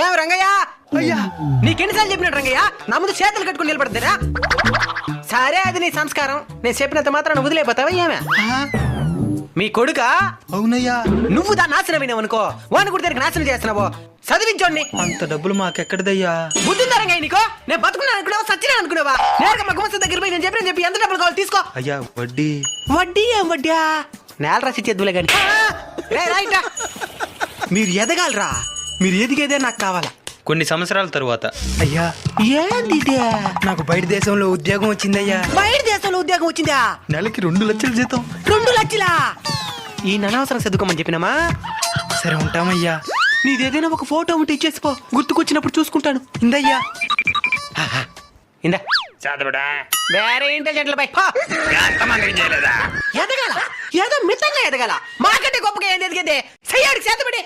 ఏం రంగయ్య అయ్యా నీకెన్నిసార్లు చెప్పినట్టు రంగయ్య నా ముందు చేతులు కట్టుకుని నిలబడతారా? సరే అది నీ సంస్కారం, నేను చెప్పినంత మాత్రం వదిలేపోతావా ఏమే? మీ కొడుకా? అవునయ్యా. నువ్వు దాన్ని నాశనం అనుకో, వాడిని కూడా దానికి నాశనం చేస్తున్నావు. చదివించోండి. అంత డబ్బులు మాకెక్కడదయ్యా? బుద్ధిందా రంగయ్య నీకో? నేను బతుకున్నాను అనుకున్నావా, సచ్చినా అనుకున్నావా? నేరుగా మా గుమస్తా దగ్గర పోయి నేను చెప్పి ఎంత డబ్బులు కావాలి తీసుకో. అయ్యా వడ్డీ. వడ్డీ ఏం వడ్డా? నేల రాసి చేద్దులే గాని. మీరు ఎదగాలరా, మీరు ఎదిగేదే నాకు కావాలా. కొన్ని సంవత్సరాల తరువాత. అయ్యా ఏంది నాకు బయట దేశంలో ఉద్యోగం వచ్చిందయ్యా. బయట దేశంలో ఉద్యోగం వచ్చిందా? నెలకి 2 లక్షల జీతం. 2 లక్షలా? ఈ అనవసరం చదువుకోమని చెప్పినామా? సరే ఉంటామయ్యా. నీదేదైనా ఒక ఫోటో ఉంటే ఇచ్చేసిపో, గుర్తుకొచ్చినప్పుడు చూసుకుంటాను. ఇందయ్యా. ఇందా చదవడా వేరే ఇంటెలిజెంట్ల పై ఎంతమందికి చేయలేదా? ఎదగాల, ఏదో మితంగా ఎదగాల. మాకంటే గొప్పగా ఏం ఎదిగేదే? చెయ్యాడికి చేతబడి.